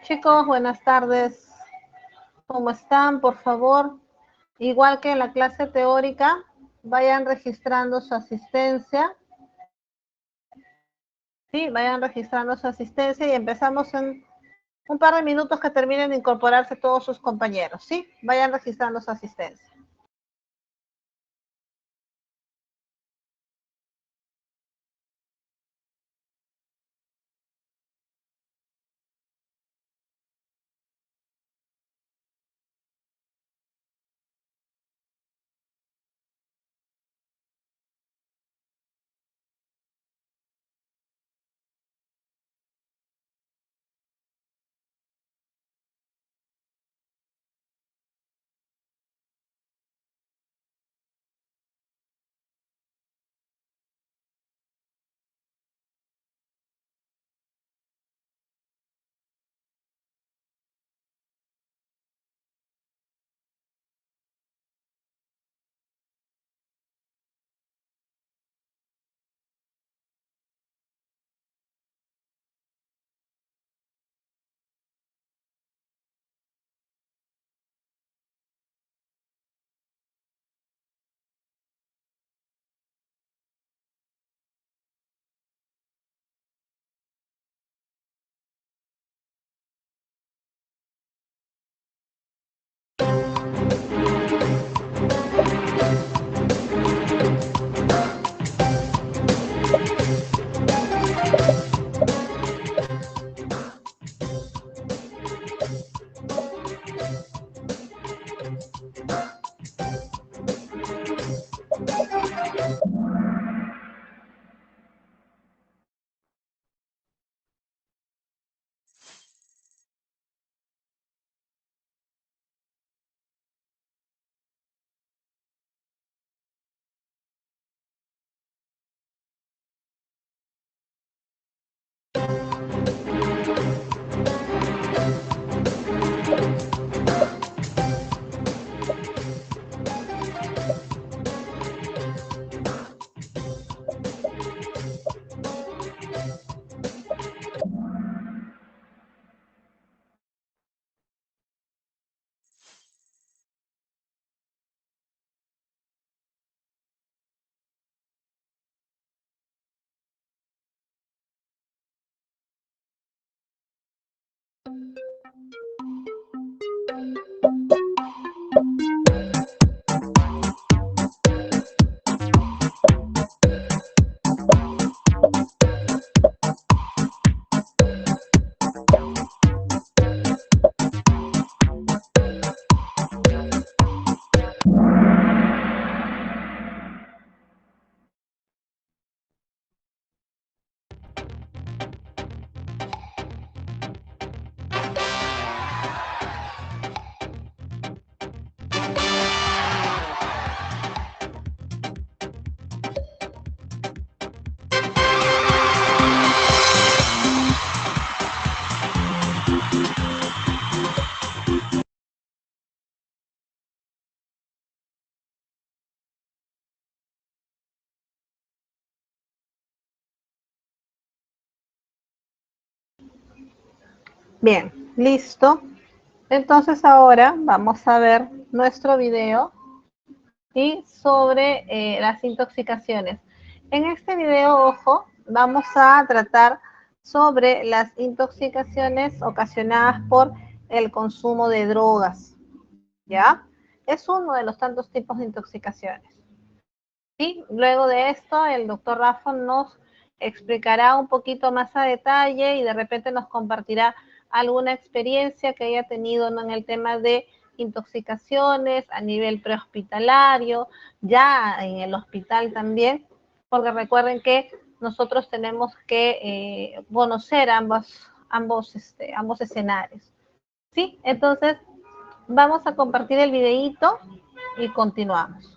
Chicos, buenas tardes. ¿Cómo están? Por favor, igual que en la clase teórica, vayan registrando su asistencia. Sí, vayan registrando su asistencia y empezamos en un par de minutos que terminen de incorporarse todos sus compañeros. Sí, vayan registrando su asistencia. Bien, listo. Entonces ahora vamos a ver nuestro video y sobre las intoxicaciones. En este video, ojo, vamos a tratar sobre las intoxicaciones ocasionadas por el consumo de drogas, ¿ya? Es uno de los tantos tipos de intoxicaciones. Y luego de esto, el doctor Rafa nos explicará un poquito más a detalle y de repente nos compartirá alguna experiencia que haya tenido, ¿no?, en el tema de intoxicaciones a nivel prehospitalario, ya en el hospital también, porque recuerden que nosotros tenemos que conocer ambos escenarios. ¿Sí? Entonces, vamos a compartir el videíto y continuamos.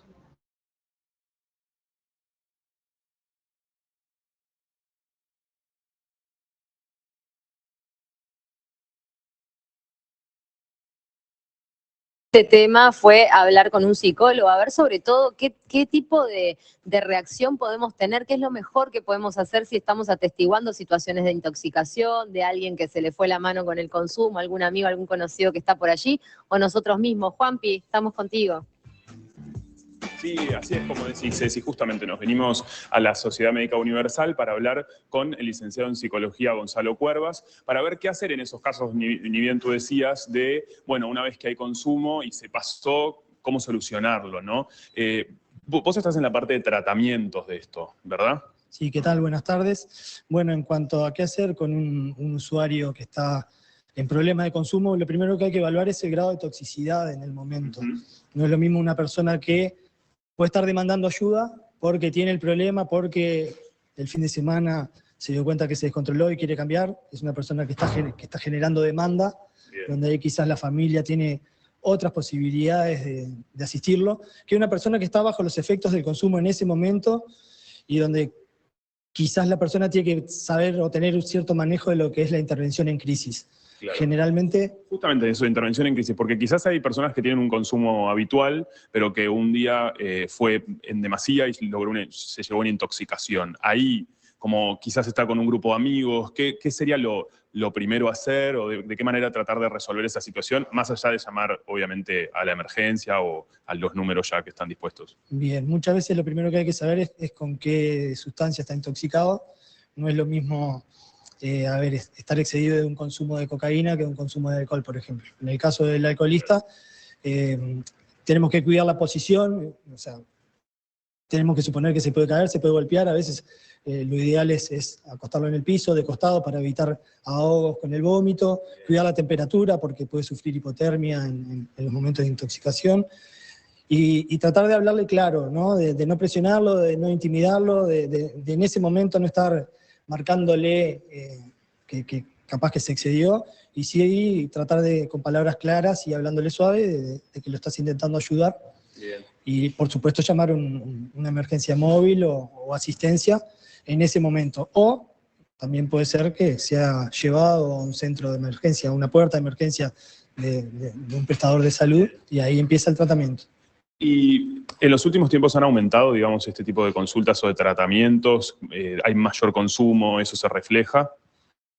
este tema fue hablar con un psicólogo, a ver sobre todo qué tipo de reacción podemos tener, qué es lo mejor que podemos hacer si estamos atestiguando situaciones de intoxicación, de alguien que se le fue la mano con el consumo, algún amigo, algún conocido que está por allí, o nosotros mismos. Juanpi, estamos contigo. Sí, así es como decís, Ceci, justamente nos venimos a la Sociedad Médica Universal para hablar con el licenciado en Psicología Gonzalo Cuervas, para ver qué hacer en esos casos, ni bien tú decías, de, bueno, una vez que hay consumo y se pasó, cómo solucionarlo, ¿no? Vos estás en la parte de tratamientos de esto, ¿verdad? Sí, ¿qué tal? Buenas tardes. Bueno, en cuanto a qué hacer con un usuario que está en problemas de consumo, lo primero que hay que evaluar es el grado de toxicidad en el momento. No es lo mismo una persona que puede estar demandando ayuda porque tiene el problema, porque el fin de semana se dio cuenta que se descontroló y quiere cambiar. Es una persona que está generando demanda, donde ahí quizás la familia tiene otras posibilidades de asistirlo, que una persona que está bajo los efectos del consumo en ese momento y donde quizás la persona tiene que saber o tener un cierto manejo de lo que es la intervención en crisis. Claro. Generalmente... Justamente eso, intervención en crisis, porque quizás hay personas que tienen un consumo habitual, pero que un día fue en demasía y se llevó una intoxicación. Ahí, como quizás está con un grupo de amigos, ¿qué sería lo primero a hacer o de qué manera tratar de resolver esa situación, más allá de llamar, obviamente, a la emergencia o a los números ya que están dispuestos? Bien, muchas veces lo primero que hay que saber es con qué sustancia está intoxicado. No es lo mismo estar excedido de un consumo de cocaína que de un consumo de alcohol, por ejemplo. En el caso del alcoholista, tenemos que cuidar la posición, o sea, tenemos que suponer que se puede caer, se puede golpear, a veces lo ideal es acostarlo en el piso, de costado, para evitar ahogos con el vómito, cuidar la temperatura porque puede sufrir hipotermia en los momentos de intoxicación, y tratar de hablarle claro, ¿no? De no presionarlo, de no intimidarlo, de en ese momento no estar marcándole que capaz que se excedió, y sí tratar de, con palabras claras y hablándole suave, de que lo estás intentando ayudar. Bien. Y por supuesto llamar una emergencia móvil o asistencia en ese momento. O también puede ser que sea llevado a un centro de emergencia, a una puerta de emergencia de un prestador de salud, y ahí empieza el tratamiento. Y en los últimos tiempos han aumentado, digamos, este tipo de consultas o de tratamientos, hay mayor consumo, ¿eso se refleja?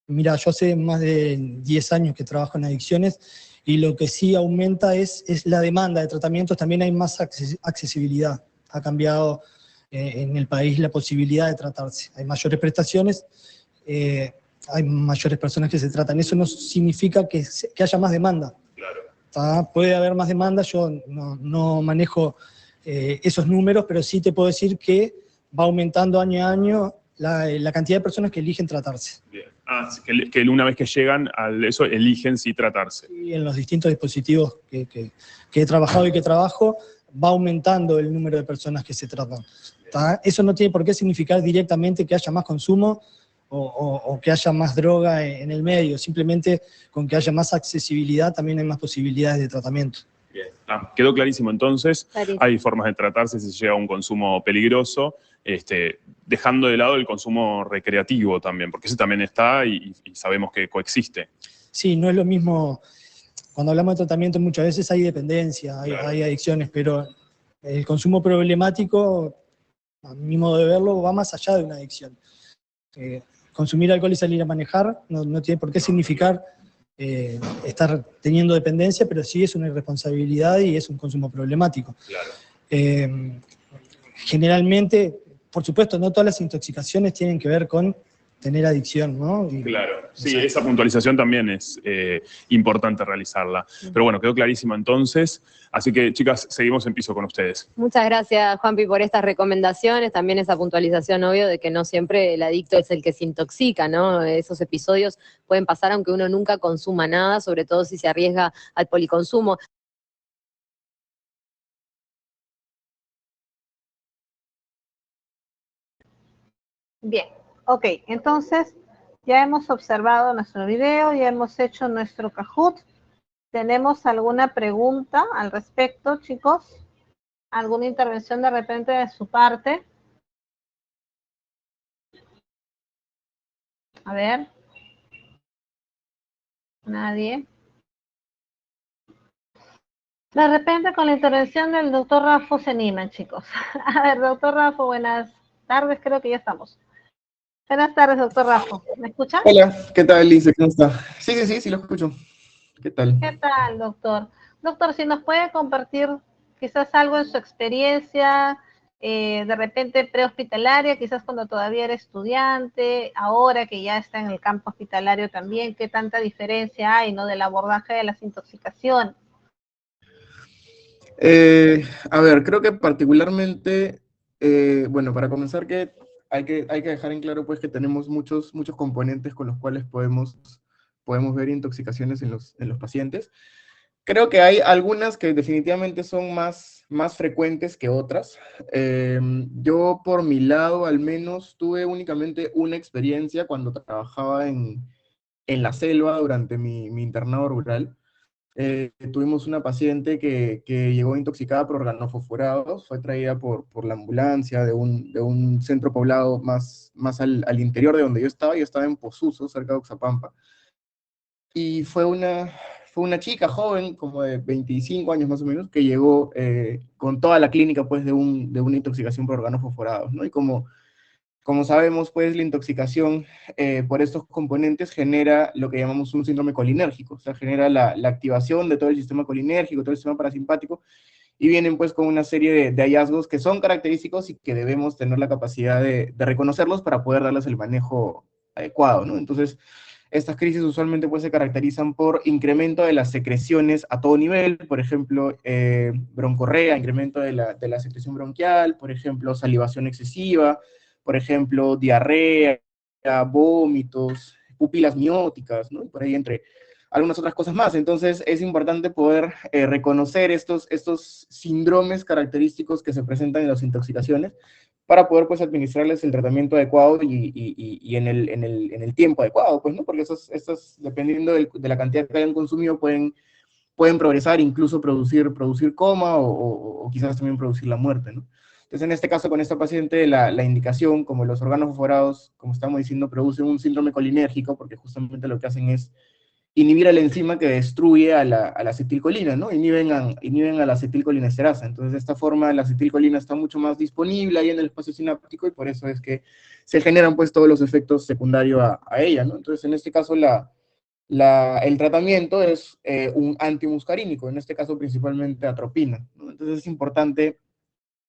Mira, yo hace más de 10 años que trabajo en adicciones, y lo que sí aumenta es la demanda de tratamientos. También hay más accesibilidad. Ha cambiado en el país la posibilidad de tratarse. Hay mayores prestaciones, hay mayores personas que se tratan. Eso no significa que haya más demanda. Claro. Puede haber más demanda, yo no manejo esos números, pero sí te puedo decir que va aumentando año a año la cantidad de personas que eligen tratarse. Bien. Que una vez que llegan a eso, eligen sí tratarse. Sí, en los distintos dispositivos que he trabajado y que trabajo, va aumentando el número de personas que se tratan. Eso no tiene por qué significar directamente que haya más consumo o que haya más droga en el medio. Simplemente con que haya más accesibilidad también hay más posibilidades de tratamiento. Bien. Quedó clarísimo entonces. Clarísimo. Hay formas de tratarse si llega a un consumo peligroso, dejando de lado el consumo recreativo también, porque ese también está y sabemos que coexiste. Sí, no es lo mismo. Cuando hablamos de tratamiento muchas veces hay dependencia, Claro. hay adicciones, pero el consumo problemático, a mi modo de verlo, va más allá de una adicción. Consumir alcohol y salir a manejar no tiene por qué significar estar teniendo dependencia, pero sí es una irresponsabilidad y es un consumo problemático. Claro. Generalmente, por supuesto, no todas las intoxicaciones tienen que ver con tener adicción, ¿no? Claro, sí, esa puntualización también es importante realizarla. Pero bueno, quedó clarísimo entonces. Así que, chicas, seguimos en piso con ustedes. Muchas gracias, Juanpi, por estas recomendaciones. También esa puntualización, obvio, de que no siempre el adicto es el que se intoxica, ¿no? Esos episodios pueden pasar aunque uno nunca consuma nada, sobre todo si se arriesga al policonsumo. Bien, ok, entonces ya hemos observado nuestro video, ya hemos hecho nuestro Kahoot. ¿Tenemos alguna pregunta al respecto, chicos? ¿Alguna intervención de repente de su parte? A ver. Nadie. De repente con la intervención del doctor Rafo se animan, chicos. A ver, doctor Rafo, buenas tardes, creo que ya estamos. Buenas tardes, doctor Rafo. ¿Me escucha? Hola, ¿qué tal, Lince? ¿Cómo está? Sí, lo escucho. ¿Qué tal? ¿Qué tal, doctor? Doctor, si nos puede compartir quizás algo en su experiencia, de repente prehospitalaria, quizás cuando todavía era estudiante, ahora que ya está en el campo hospitalario también, ¿qué tanta diferencia hay, ¿no?, del abordaje de las intoxicaciones? A ver, creo que particularmente, bueno, para comenzar que hay que dejar en claro pues que tenemos muchos componentes con los cuales podemos ver intoxicaciones en los pacientes. Creo que hay algunas que definitivamente son más frecuentes que otras. Yo por mi lado al menos tuve únicamente una experiencia cuando trabajaba en la selva durante mi internado rural. Tuvimos una paciente que llegó intoxicada por organofosforados, fue traída por la ambulancia de un centro poblado más al interior de donde yo estaba en Posuso, cerca de Oxapampa, y fue una chica joven, como de 25 años más o menos, que llegó con toda la clínica pues de una intoxicación por organofosforados, ¿no? Y como sabemos, pues la intoxicación por estos componentes genera lo que llamamos un síndrome colinérgico, o sea, genera la activación de todo el sistema colinérgico, todo el sistema parasimpático, y vienen pues con una serie de hallazgos que son característicos y que debemos tener la capacidad de reconocerlos para poder darles el manejo adecuado, ¿no? Entonces, estas crisis usualmente pues se caracterizan por incremento de las secreciones a todo nivel, por ejemplo, broncorrea, incremento de la secreción bronquial, por ejemplo, salivación excesiva, por ejemplo, diarrea, vómitos, pupilas mióticas, ¿no? Y por ahí entre algunas otras cosas más. Entonces, es importante poder reconocer estos síndromes característicos que se presentan en las intoxicaciones para poder, pues, administrarles el tratamiento adecuado y en el tiempo adecuado, pues, ¿no? Porque estos dependiendo de la cantidad que hayan consumido, pueden progresar, incluso producir coma o quizás también producir la muerte, ¿no? Entonces, en este caso, con esta paciente, la indicación, como los órganos fosforados, como estamos diciendo, producen un síndrome colinérgico, porque justamente lo que hacen es inhibir a la enzima que destruye a la acetilcolina, ¿no? Inhiben a la acetilcolinesterasa. Entonces, de esta forma, la acetilcolina está mucho más disponible ahí en el espacio sináptico y por eso es que se generan, pues, todos los efectos secundarios a ella, ¿no? Entonces, en este caso, el tratamiento es un antimuscarínico, en este caso principalmente atropina, ¿no? Entonces es importante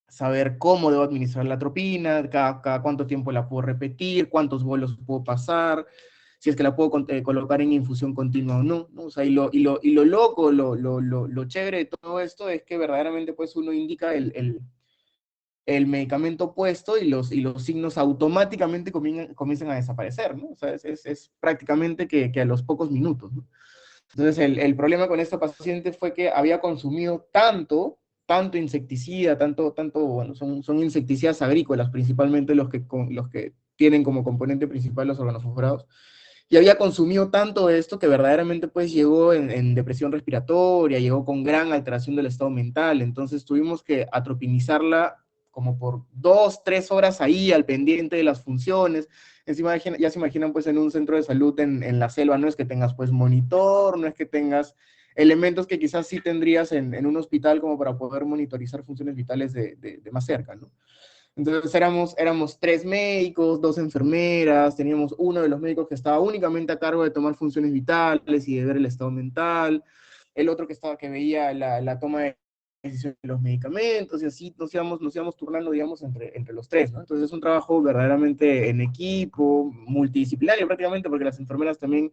saber cómo debo administrar la atropina, cada cuánto tiempo la puedo repetir, cuántos bolos puedo pasar, si es que la puedo colocar en infusión continua o no, ¿no? O sea, y lo loco, lo chévere de todo esto es que verdaderamente pues uno indica el medicamento puesto y los signos automáticamente comienzan a desaparecer, ¿no? O sea, es prácticamente que a los pocos minutos, ¿no? Entonces, el problema con esta paciente fue que había consumido tanto insecticida, bueno, son insecticidas agrícolas, principalmente los que tienen como componente principal los organofosforados, y había consumido tanto de esto que verdaderamente pues llegó en depresión respiratoria, llegó con gran alteración del estado mental, entonces tuvimos que atropinizarla como por 2, 3 horas ahí al pendiente de las funciones. Encima ya se imaginan pues en un centro de salud en la selva, no es que tengas pues monitor, no es que tengas elementos que quizás sí tendrías en un hospital como para poder monitorizar funciones vitales de más cerca, ¿no? Entonces éramos 3 médicos, 2 enfermeras, teníamos uno de los médicos que estaba únicamente a cargo de tomar funciones vitales y de ver el estado mental, el otro que veía la toma de decisión de los medicamentos, y así nos íbamos turnando, digamos, entre los tres, ¿no? Entonces es un trabajo verdaderamente en equipo, multidisciplinario prácticamente, porque las enfermeras también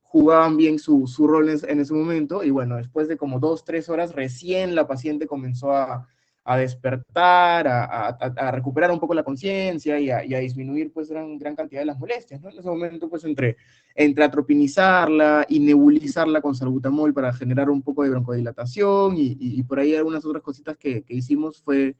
jugaban bien su rol en ese momento, y bueno, después de como 2, 3 horas, recién la paciente comenzó a despertar, a recuperar un poco la conciencia y a disminuir pues gran cantidad de las molestias, ¿no? En ese momento pues entre atropinizarla y nebulizarla con salbutamol para generar un poco de broncodilatación y por ahí algunas otras cositas que hicimos fue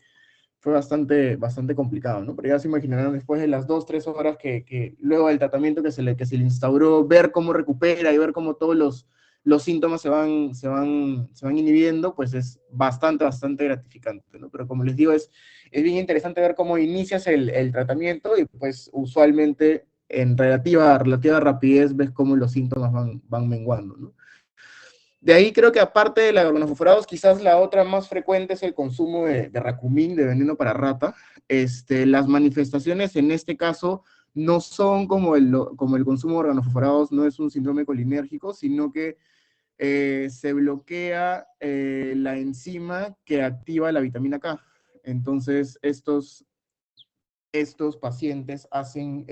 bastante complicado, ¿no? Pero ya se imaginarán después de las 2, 3 horas que luego del tratamiento que se le instauró, ver cómo recupera y ver cómo todos los síntomas se van inhibiendo, pues es bastante gratificante, ¿no? Pero como les digo, es bien interesante ver cómo inicias el tratamiento y pues usualmente en relativa rapidez ves cómo los síntomas van menguando, ¿no? De ahí creo que aparte de la organofosforados, quizás la otra más frecuente es el consumo de racumín, de veneno para rata. Las manifestaciones en este caso no son como el consumo de organofosforados, no es un síndrome colinérgico, sino que se bloquea la enzima que activa la vitamina K. Entonces, estos pacientes hacen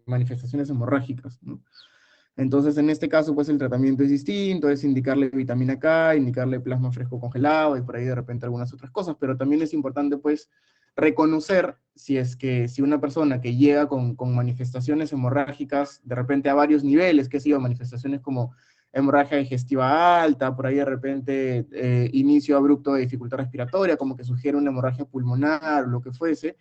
manifestaciones hemorrágicas, ¿no? Entonces, en este caso, pues el tratamiento es distinto, es indicarle vitamina K, indicarle plasma fresco congelado y por ahí de repente algunas otras cosas, pero también es importante, pues, reconocer si una persona que llega con manifestaciones hemorrágicas, de repente a varios niveles, que sido manifestaciones como hemorragia digestiva alta, por ahí de repente inicio abrupto de dificultad respiratoria, como que sugiere una hemorragia pulmonar o lo que fuese,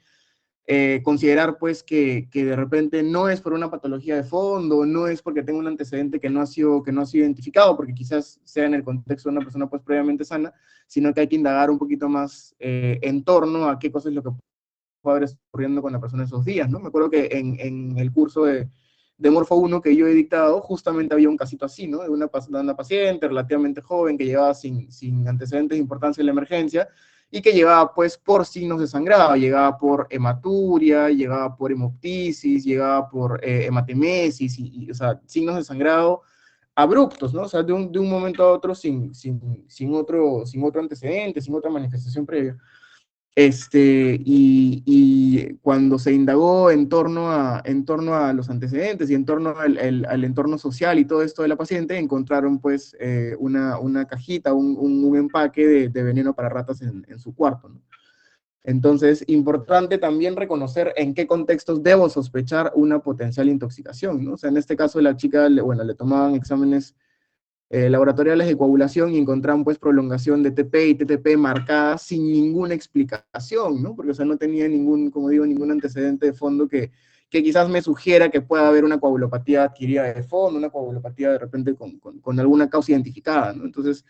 considerar pues que de repente no es por una patología de fondo, no es porque tenga un antecedente que no ha sido identificado, porque quizás sea en el contexto de una persona pues previamente sana, sino que hay que indagar un poquito más en torno a qué cosa es lo que puede haber ocurriendo con la persona esos días, ¿no? Me acuerdo que en el curso de Morfo 1 que yo he dictado, justamente había un casito así, ¿no? De una paciente relativamente joven que llevaba sin antecedentes de importancia en la emergencia, y que llegaba pues por signos de sangrado, llegaba por hematuria, llegaba por hemoptisis, llegaba por hematemesis, o sea, signos de sangrado abruptos, ¿no? O sea, de un momento a otro sin otro antecedente, sin otra manifestación previa. Y cuando se indagó en torno a los antecedentes y en torno al entorno social y todo esto de la paciente, encontraron pues una cajita, un empaque de veneno para ratas en su cuarto, ¿no? Entonces, importante también reconocer en qué contextos debo sospechar una potencial intoxicación, ¿no? O sea, en este caso la chica, le tomaban exámenes laboratoriales de coagulación y encontraron pues prolongación de TP y TTP marcadas sin ninguna explicación, ¿no? Porque, o sea, no tenía como digo, ningún antecedente de fondo que quizás me sugiera que pueda haber una coagulopatía adquirida de fondo, una coagulopatía de repente con alguna causa identificada, ¿no? Entonces,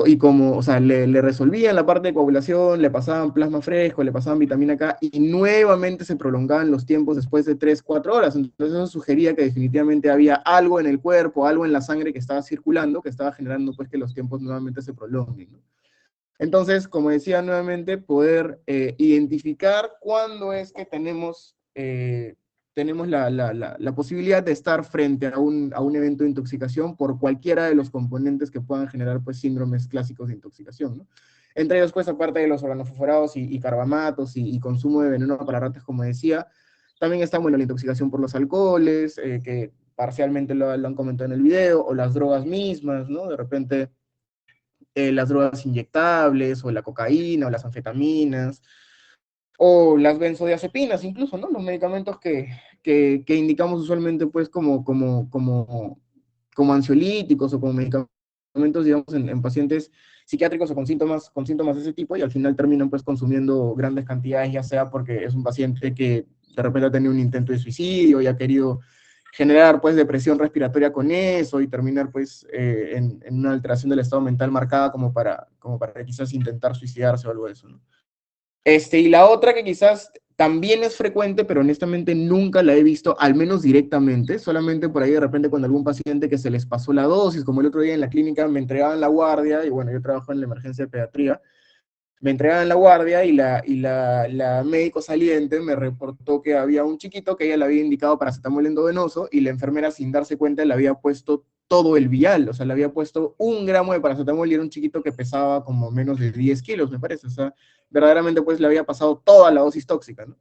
y como, o sea, le resolvían la parte de coagulación, le pasaban plasma fresco, le pasaban vitamina K, y nuevamente se prolongaban los tiempos después de 3, 4 horas. Entonces eso sugería que definitivamente había algo en el cuerpo, algo en la sangre que estaba circulando, que estaba generando pues que los tiempos nuevamente se prolonguen, ¿no? Entonces, como decía nuevamente, poder identificar cuándo es que tenemos la posibilidad de estar frente a un evento de intoxicación por cualquiera de los componentes que puedan generar pues síndromes clásicos de intoxicación, ¿no? Entre ellos, pues, aparte de los organofosforados y carbamatos y consumo de veneno para ratas, como decía, también está, bueno, la intoxicación por los alcoholes, que parcialmente lo han comentado en el video, o las drogas mismas, ¿no? De repente las drogas inyectables, o la cocaína, o las anfetaminas, o las benzodiazepinas incluso, ¿no? Los medicamentos que indicamos usualmente pues como ansiolíticos o como medicamentos, digamos, en pacientes psiquiátricos o con síntomas de ese tipo, y al final terminan pues consumiendo grandes cantidades, ya sea porque es un paciente que de repente ha tenido un intento de suicidio y ha querido generar pues depresión respiratoria con eso y terminar pues en una alteración del estado mental marcada como para quizás intentar suicidarse o algo de eso, ¿no? Y la otra que quizás también es frecuente, pero honestamente nunca la he visto, al menos directamente, solamente por ahí de repente con algún paciente que se les pasó la dosis, como el otro día en la clínica me entregaban la guardia, y bueno, yo trabajo en la emergencia de pediatría, me entregaban la guardia y la médico saliente me reportó que había un chiquito que ella le había indicado paracetamol endovenoso, y la enfermera, sin darse cuenta, le había puesto todo el vial, o sea, le había puesto 1 gramo de paracetamol, y era un chiquito que pesaba como menos de 10 kilos, me parece, o sea, verdaderamente pues le había pasado toda la dosis tóxica, ¿no?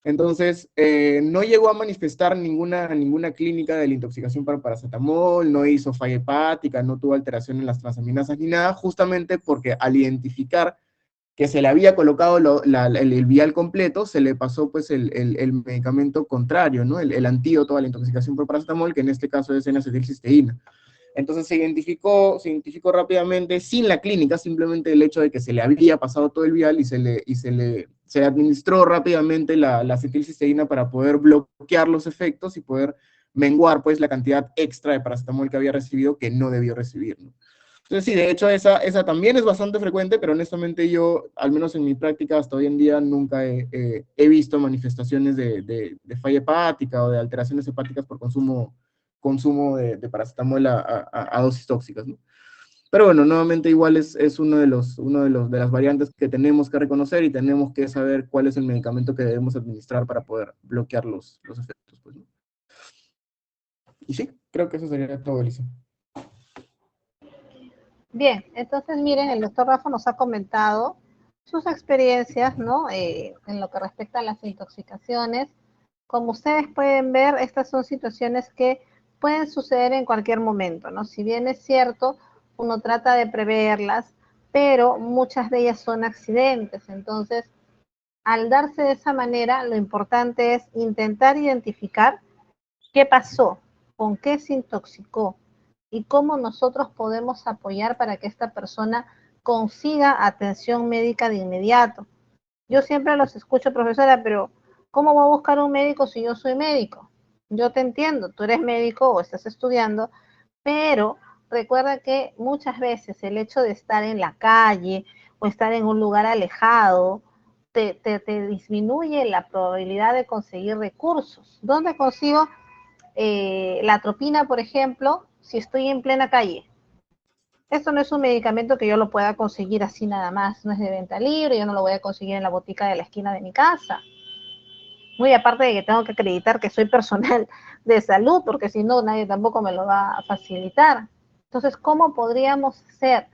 Entonces, no llegó a manifestar ninguna clínica de la intoxicación por paracetamol, no hizo falla hepática, no tuvo alteración en las transaminasas ni nada, justamente porque al identificar que se le había colocado el vial completo, se le pasó pues el medicamento contrario, ¿no? El antídoto a la intoxicación por paracetamol, que en este caso es N-acetilcisteína. Entonces se identificó rápidamente, sin la clínica, simplemente el hecho de que se le había pasado todo el vial, y se le administró rápidamente la acetilcisteína para poder bloquear los efectos y poder menguar pues la cantidad extra de paracetamol que había recibido, que no debió recibir, ¿no? Entonces sí, de hecho esa también es bastante frecuente, pero honestamente yo, al menos en mi práctica hasta hoy en día, nunca he visto manifestaciones de falla hepática o de alteraciones hepáticas por consumo de paracetamol a dosis tóxicas, ¿no? Pero bueno, nuevamente igual es de las variantes que tenemos que reconocer y tenemos que saber cuál es el medicamento que debemos administrar para poder bloquear los efectos, pues, ¿no? Y sí, creo que eso sería todo, Elisa. Bien, entonces miren, el doctor Rafa nos ha comentado sus experiencias, ¿no? En lo que respecta a las intoxicaciones. Como ustedes pueden ver, estas son situaciones que pueden suceder en cualquier momento, ¿no? Si bien es cierto, uno trata de preverlas, pero muchas de ellas son accidentes. Entonces, al darse de esa manera, lo importante es intentar identificar qué pasó, con qué se intoxicó y cómo nosotros podemos apoyar para que esta persona consiga atención médica de inmediato. Yo siempre los escucho, profesora, pero ¿cómo voy a buscar un médico si yo soy médico? Yo te entiendo, tú eres médico o estás estudiando, pero recuerda que muchas veces el hecho de estar en la calle o estar en un lugar alejado te disminuye la probabilidad de conseguir recursos. ¿Dónde consigo la atropina, por ejemplo, si estoy en plena calle? Esto no es un medicamento que yo lo pueda conseguir así nada más, no es de venta libre, yo no lo voy a conseguir en la botica de la esquina de mi casa. Muy aparte de que tengo que acreditar que soy personal de salud, porque si no, nadie tampoco me lo va a facilitar. Entonces, ¿cómo podríamos ser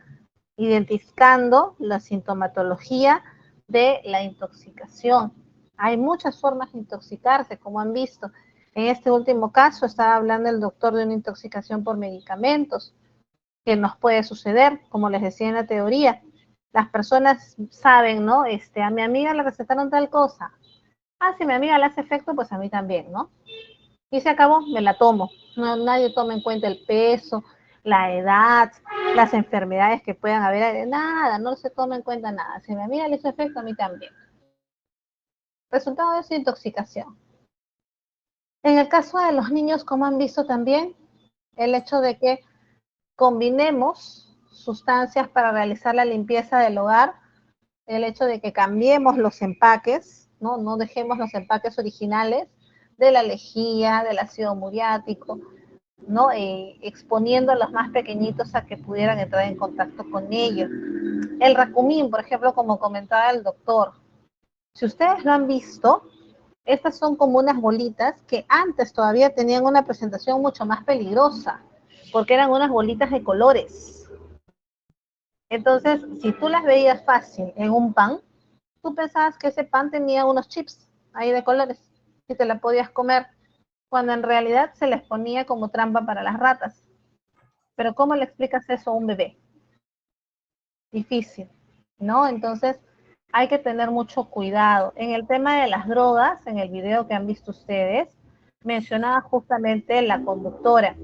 identificando la sintomatología de la intoxicación? Hay muchas formas de intoxicarse, como han visto. En este último caso, estaba hablando el doctor de una intoxicación por medicamentos, que nos puede suceder, como les decía en la teoría. Las personas saben, ¿no? A mi amiga le recetaron tal cosa. Ah, si a mi amiga le hace efecto, pues a mí también, ¿no? Y se acabó, me la tomo. No, nadie toma en cuenta el peso, la edad, las enfermedades que puedan haber, nada, no se toma en cuenta nada. Si a mi amiga le hizo efecto, a mí también. Resultado de esa intoxicación. En el caso de los niños, como han visto también, el hecho de que combinemos sustancias para realizar la limpieza del hogar, el hecho de que cambiemos los empaques, no dejemos los empaques originales de la lejía, del ácido muriático, ¿no? Exponiendo a los más pequeñitos a que pudieran entrar en contacto con ellos. El racumín, por ejemplo, como comentaba el doctor, si ustedes lo han visto, estas son como unas bolitas que antes todavía tenían una presentación mucho más peligrosa, porque eran unas bolitas de colores. Entonces, si tú las veías fácil en un pan, tú pensabas que ese pan tenía unos chips ahí de colores y te la podías comer, cuando en realidad se les ponía como trampa para las ratas. Pero ¿cómo le explicas eso a un bebé? Difícil, ¿no? Entonces hay que tener mucho cuidado. En el tema de las drogas, en el video que han visto ustedes, mencionaba justamente la conductora.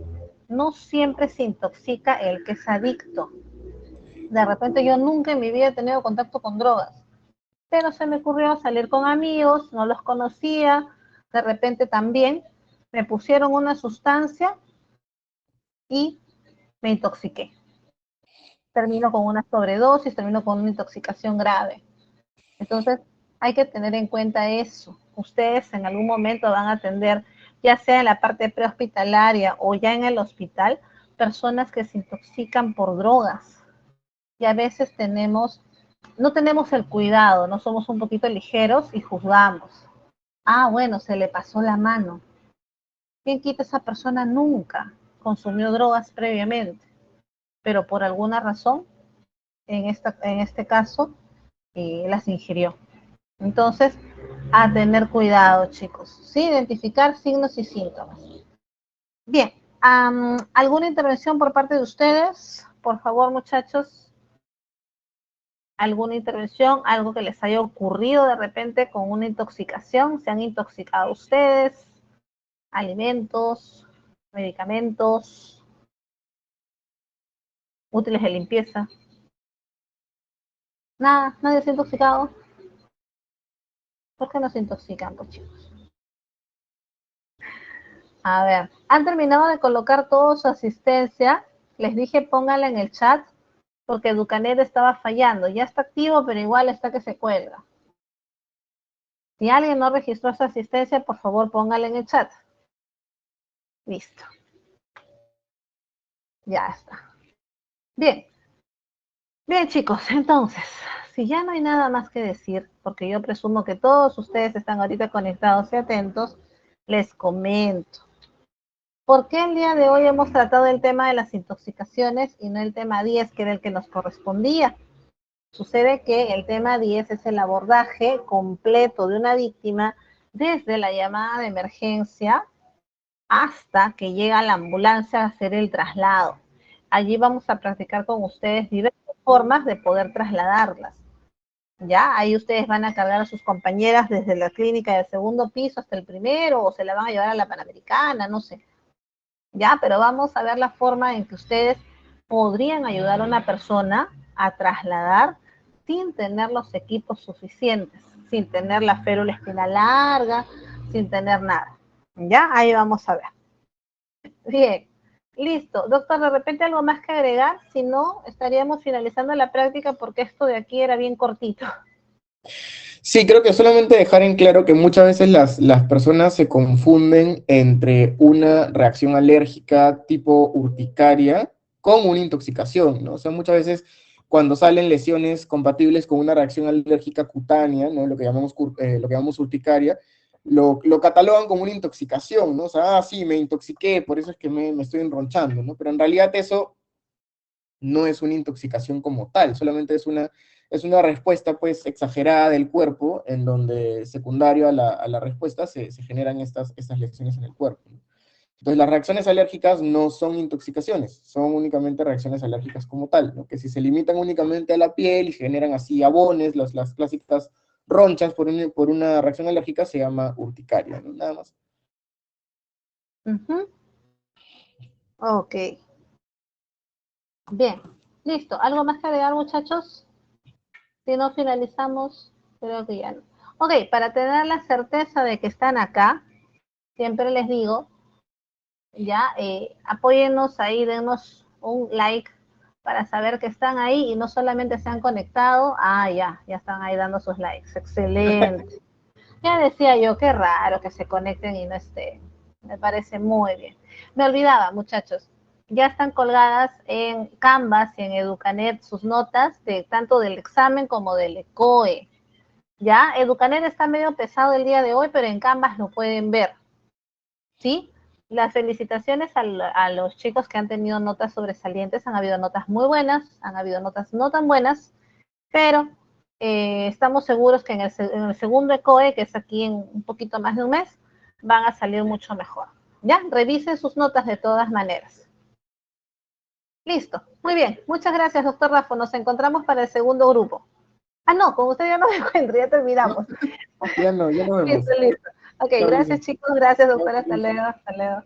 No siempre se intoxica el que es adicto. De repente yo nunca en mi vida he tenido contacto con drogas, pero se me ocurrió salir con amigos, no los conocía, de repente también me pusieron una sustancia y me intoxiqué. Termino con una sobredosis, termino con una intoxicación grave. Entonces, hay que tener en cuenta eso. Ustedes en algún momento van a atender, ya sea en la parte prehospitalaria o ya en el hospital, personas que se intoxican por drogas. Y a veces no tenemos el cuidado, no somos un poquito ligeros y juzgamos. Ah, bueno, se le pasó la mano. ¿Quién quita? Esa persona nunca consumió drogas previamente, pero por alguna razón, en este caso, las ingirió. Entonces, a tener cuidado, chicos. Sí, identificar signos y síntomas. Bien, ¿alguna intervención por parte de ustedes? Por favor, muchachos. ¿Alguna intervención? ¿Algo que les haya ocurrido de repente con una intoxicación? ¿Se han intoxicado ustedes? ¿Alimentos? ¿Medicamentos? ¿Útiles de limpieza? Nada, nadie se ha intoxicado. ¿Por qué no se intoxican, pues, chicos? A ver, ¿han terminado de colocar toda su asistencia? Les dije póngala en el chat porque Educanet estaba fallando. Ya está activo, pero igual está que se cuelga. Si alguien no registró su asistencia, por favor póngala en el chat. Listo. Ya está. Bien, Bien, chicos, entonces, si ya no hay nada más que decir, porque yo presumo que todos ustedes están ahorita conectados y atentos, les comento. ¿Por qué el día de hoy hemos tratado el tema de las intoxicaciones y no el tema 10, que era el que nos correspondía? Sucede que el tema 10 es el abordaje completo de una víctima desde la llamada de emergencia hasta que llega la ambulancia a hacer el traslado. Allí vamos a practicar con ustedes diversas formas de poder trasladarlas. Ya, ahí ustedes van a cargar a sus compañeras desde la clínica del segundo piso hasta el primero, o se la van a llevar a la Panamericana, no sé. Ya, pero vamos a ver la forma en que ustedes podrían ayudar a una persona a trasladar sin tener los equipos suficientes, sin tener la férula espinal larga, sin tener nada. Ya, ahí vamos a ver. Bien, listo. Doctor, ¿de repente algo más que agregar? Si no, estaríamos finalizando la práctica porque esto de aquí era bien cortito. Sí, creo que solamente dejar en claro que muchas veces las personas se confunden entre una reacción alérgica tipo urticaria con una intoxicación, ¿no? O sea, muchas veces cuando salen lesiones compatibles con una reacción alérgica cutánea, ¿no? Lo que llamamos urticaria, lo catalogan como una intoxicación, ¿no? O sea, sí, me intoxiqué, por eso es que me estoy enronchando, ¿no? Pero en realidad eso no es una intoxicación como tal, solamente es una respuesta pues exagerada del cuerpo en donde secundario a la respuesta se generan estas lesiones en el cuerpo, ¿no? Entonces las reacciones alérgicas no son intoxicaciones, son únicamente reacciones alérgicas como tal, ¿no? Que si se limitan únicamente a la piel y generan así abones, las clásicas ronchas por una reacción alérgica se llama urticaria, ¿no? Nada más. Ok, bien, listo. ¿Algo más que agregar, muchachos? Si no finalizamos, creo que ya no. Ok, para tener la certeza de que están acá, siempre les digo, ya, apóyennos ahí, denos un like para saber que están ahí y no solamente se han conectado, ya están ahí dando sus likes, excelente. Ya decía yo, qué raro que se conecten y no estén, me parece muy bien. Me olvidaba, muchachos, ya están colgadas en Canvas y en Educanet sus notas de tanto del examen como del ECOE. Ya, Educanet está medio pesado el día de hoy, pero en Canvas lo pueden ver, ¿sí? Las felicitaciones a los chicos que han tenido notas sobresalientes. Han habido notas muy buenas, han habido notas no tan buenas, pero estamos seguros que en el segundo ECOE, que es aquí en un poquito más de un mes, van a salir mucho mejor. Ya, revisen sus notas de todas maneras. Listo, muy bien. Muchas gracias, doctor Rafa. Nos encontramos para el segundo grupo. No, con usted ya no me encuentro, ya terminamos. Ya no vemos. Listo. Ok, Chao, gracias Luisa. chicos, gracias Chao, doctora, hasta Luisa. luego, hasta luego.